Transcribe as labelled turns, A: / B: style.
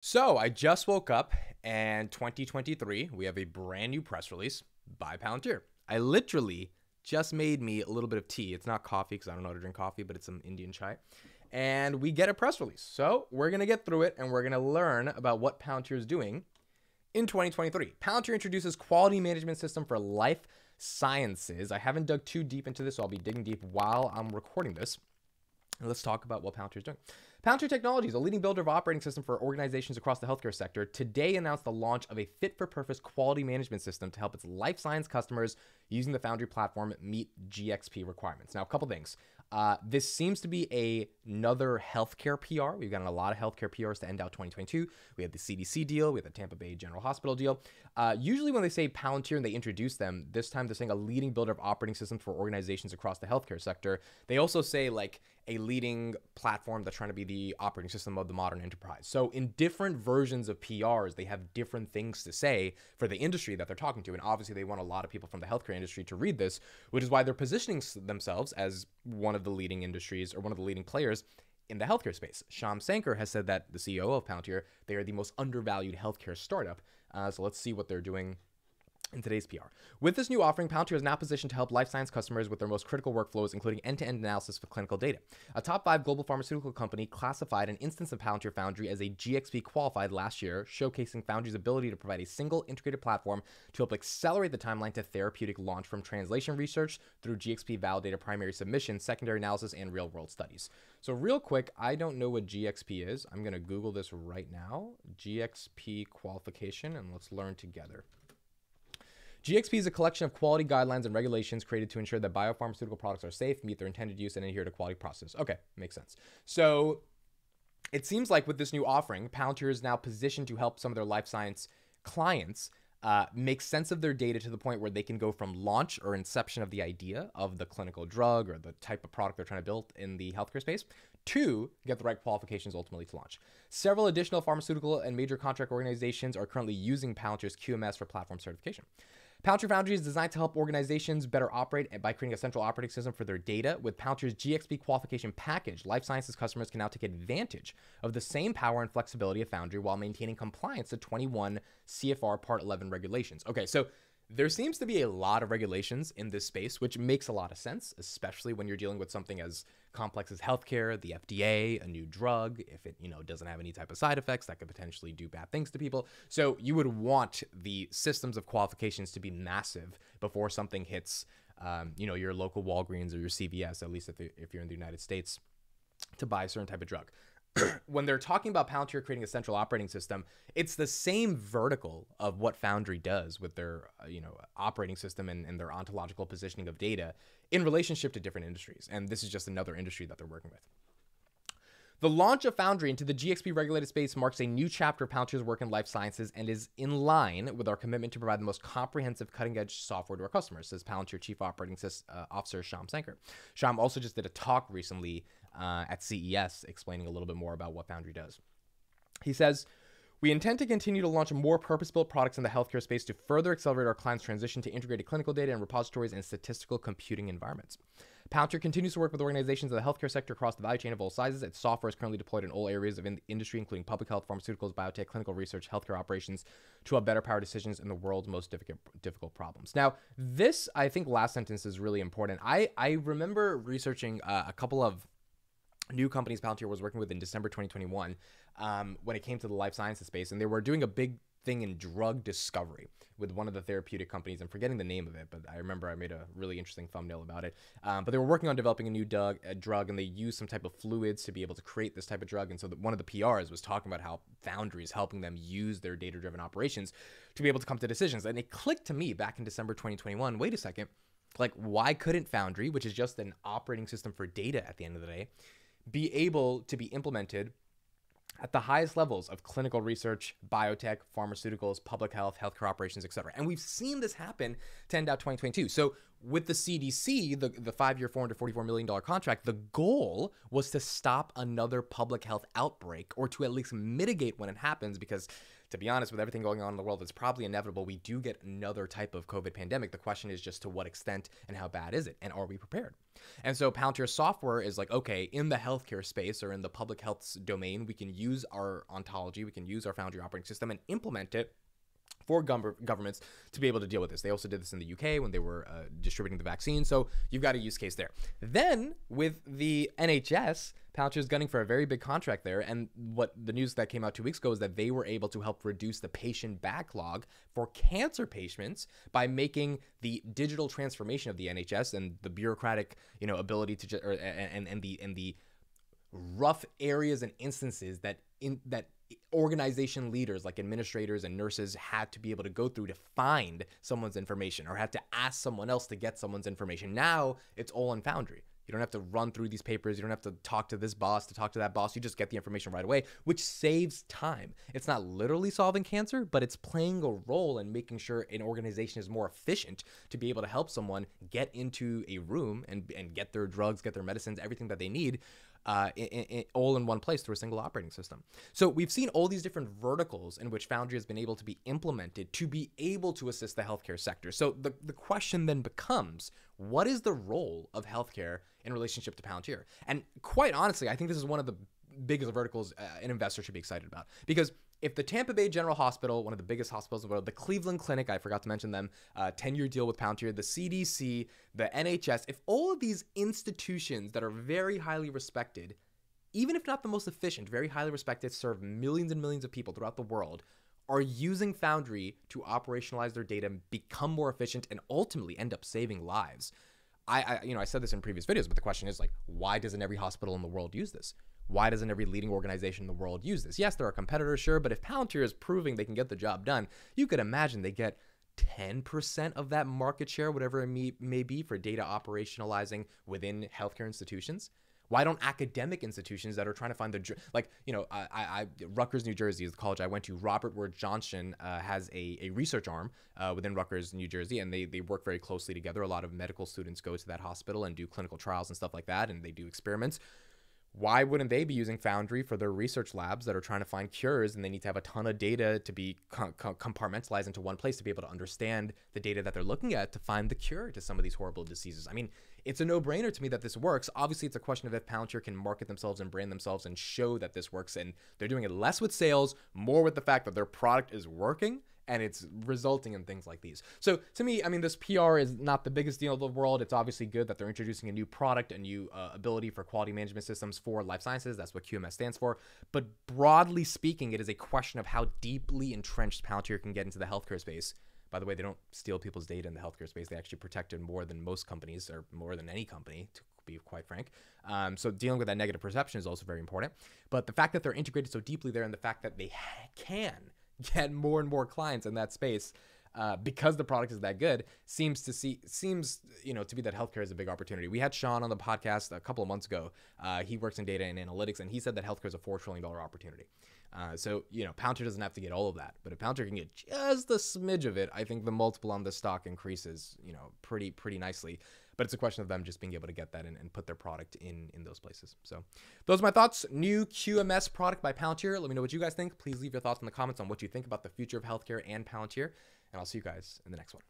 A: So I just woke up and 2023, we have a brand new press release by Palantir. I literally just made me a little bit of tea. It's not coffee because I don't know how to drink coffee, but it's some Indian chai. And we get a press release. So we're going to get through it and we're going to learn about what Palantir is doing in 2023. Palantir introduces quality management system for life sciences. I haven't dug too deep into this, so I'll be digging deep while I'm recording this. And let's talk about what Palantir is doing. Palantir Technologies, a leading builder of operating system for organizations across the healthcare sector, today announced the launch of a fit-for-purpose quality management system to help its life science customers using the Foundry platform meet GXP requirements. Now, a couple things. This seems to be another healthcare PR. We've gotten a lot of healthcare PRs to end out 2022. We had the CDC deal. We had the Tampa Bay General Hospital deal. Usually when they say Palantir and they introduce them, this time they're saying a leading builder of operating systems for organizations across the healthcare sector. They also say like a leading platform that's trying to be the operating system of the modern enterprise. So in different versions of PRs, they have different things to say for the industry that they're talking to. And obviously they want a lot of people from the healthcare industry to read this, which is why they're positioning themselves as one of the leading industries or one of the leading players in the healthcare space. Shyam Sankar has said that, the CEO of Palantir, they are the most undervalued healthcare startup. So let's see what they're doing in today's PR. With this new offering, Palantir is now positioned to help life science customers with their most critical workflows, including end-to-end analysis for clinical data. A top 5 global pharmaceutical company classified an instance of Palantir Foundry as a GXP qualified last year, showcasing Foundry's ability to provide a single integrated platform to help accelerate the timeline to therapeutic launch from translation research through GXP validated primary submission, secondary analysis, and real-world studies. So real quick, I don't know what GXP is. I'm going to Google this right now. GXP qualification, and let's learn together. GXP is a collection of quality guidelines and regulations created to ensure that biopharmaceutical products are safe, meet their intended use, and adhere to quality process. Okay, makes sense. So it seems like with this new offering, Palantir is now positioned to help some of their life science clients make sense of their data to the point where they can go from launch or inception of the idea of the clinical drug or the type of product they're trying to build in the healthcare space to get the right qualifications ultimately to launch. Several additional pharmaceutical and major contract organizations are currently using Palantir's QMS for platform certification. Palantir Foundry is designed to help organizations better operate by creating a central operating system for their data. With Palantir's GXP qualification package, life sciences customers can now take advantage of the same power and flexibility of Foundry while maintaining compliance to 21 CFR Part 11 regulations. Okay, so there seems to be a lot of regulations in this space, which makes a lot of sense, especially when you're dealing with something as complex as healthcare, the FDA, a new drug. If it, doesn't have any type of side effects that could potentially do bad things to people. So you would want the systems of qualifications to be massive before something hits, your local Walgreens or your CVS, at least if you're in the United States, to buy a certain type of drug. When they're talking about Palantir creating a central operating system, it's the same vertical of what Foundry does with their, operating system and their ontological positioning of data in relationship to different industries. And this is just another industry that they're working with. The launch of Foundry into the GXP regulated space marks a new chapter of Palantir's work in life sciences and is in line with our commitment to provide the most comprehensive cutting-edge software to our customers, says Palantir Chief Operating Officer Shyam Sankar. Shyam also just did a talk recently at CES explaining a little bit more about what Foundry does. He says, "We intend to continue to launch more purpose-built products in the healthcare space to further accelerate our clients' transition to integrated clinical data and repositories and statistical computing environments. Palantir continues to work with organizations in the healthcare sector across the value chain of all sizes. Its software is currently deployed in all areas of industry, including public health, pharmaceuticals, biotech, clinical research, healthcare operations, to help better power decisions in the world's most difficult problems." Now, this, I think, last sentence is really important. I remember researching a couple of new companies Palantir was working with in December 2021 when it came to the life sciences space, and they were doing a big thing in drug discovery with one of the therapeutic companies. I'm forgetting the name of it, but I remember I made a really interesting thumbnail about it. But they were working on developing a new drug, and they used some type of fluids to be able to create this type of drug. And so one of the PRs was talking about how Foundry is helping them use their data-driven operations to be able to come to decisions. And it clicked to me back in December 2021, wait a second, like why couldn't Foundry, which is just an operating system for data at the end of the day, be able to be implemented at the highest levels of clinical research, biotech, pharmaceuticals, public health, healthcare operations, etc. And we've seen this happen to end out 2022. So with the CDC, the 5-year, $444 million contract, the goal was to stop another public health outbreak, or to at least mitigate when it happens, because to be honest, with everything going on in the world, it's probably inevitable we do get another type of COVID pandemic. The question is just to what extent and how bad is it, and are we prepared? And so Palantir software is like, okay, in the healthcare space or in the public health domain, we can use our ontology, we can use our Foundry operating system and implement it for governments to be able to deal with this. They also did this in the UK when they were distributing the vaccine. So you've got a use case there. Then with the NHS, Palantir is gunning for a very big contract there. And what the news that came out 2 weeks ago is that they were able to help reduce the patient backlog for cancer patients by making the digital transformation of the NHS and the bureaucratic, ability to and the rough areas and instances that organization leaders like administrators and nurses had to be able to go through to find someone's information, or had to ask someone else to get someone's information. Now it's all in Foundry. You don't have to run through these papers. You don't have to talk to this boss to talk to that boss. You just get the information right away, which saves time. It's not literally solving cancer, but it's playing a role in making sure an organization is more efficient to be able to help someone get into a room and get their drugs, get their medicines, everything that they need, all in one place through a single operating system. So we've seen all these different verticals in which Foundry has been able to be implemented to be able to assist the healthcare sector. So the question then becomes, what is the role of healthcare in relationship to Palantir? And quite honestly, I think this is one of the biggest verticals an investor should be excited about, because if the Tampa Bay General Hospital, one of the biggest hospitals in the world, the Cleveland Clinic, I forgot to mention them, 10-year deal with Palantir, the CDC, the NHS, if all of these institutions that are very highly respected, even if not the most efficient, very highly respected, serve millions and millions of people throughout the world, are using Foundry to operationalize their data, become more efficient, and ultimately end up saving lives. I said this in previous videos, but the question is, like, why doesn't every hospital in the world use this? Why doesn't every leading organization in the world use this? Yes, there are competitors, sure, but if Palantir is proving they can get the job done, you could imagine they get 10% of that market share, whatever it may be, for data operationalizing within healthcare institutions. Why don't academic institutions that are trying to find Rutgers, New Jersey is the college I went to. Robert Wood Johnson has a research arm within Rutgers, New Jersey, and they work very closely together. A lot of medical students go to that hospital and do clinical trials and stuff like that, and they do experiments. Why wouldn't they be using Foundry for their research labs that are trying to find cures, and they need to have a ton of data to be compartmentalized into one place to be able to understand the data that they're looking at to find the cure to some of these horrible diseases? I mean, it's a no-brainer to me that this works. Obviously, it's a question of if Palantir can market themselves and brand themselves and show that this works, and they're doing it less with sales, more with the fact that their product is working and it's resulting in things like these. So to me, I mean, this PR is not the biggest deal in the world. It's obviously good that they're introducing a new product, a new ability for quality management systems for life sciences. That's what QMS stands for. But broadly speaking, it is a question of how deeply entrenched Palantir can get into the healthcare space. By the way, they don't steal people's data in the healthcare space. They actually protect it more than most companies, or more than any company, to be quite frank. So dealing with that negative perception is also very important. But the fact that they're integrated so deeply there, and the fact that they can get more and more clients in that space because the product is that good, seems to be that healthcare is a big opportunity. We had Sean on the podcast a couple of months ago. He works in data and analytics, and he said that healthcare is a $4 trillion opportunity. So Palantir doesn't have to get all of that, but if Palantir can get just a smidge of it, I think the multiple on the stock increases, pretty nicely. But it's a question of them just being able to get that and put their product in those places. So those are my thoughts. New QMS product by Palantir. Let me know what you guys think. Please leave your thoughts in the comments on what you think about the future of healthcare and Palantir. And I'll see you guys in the next one.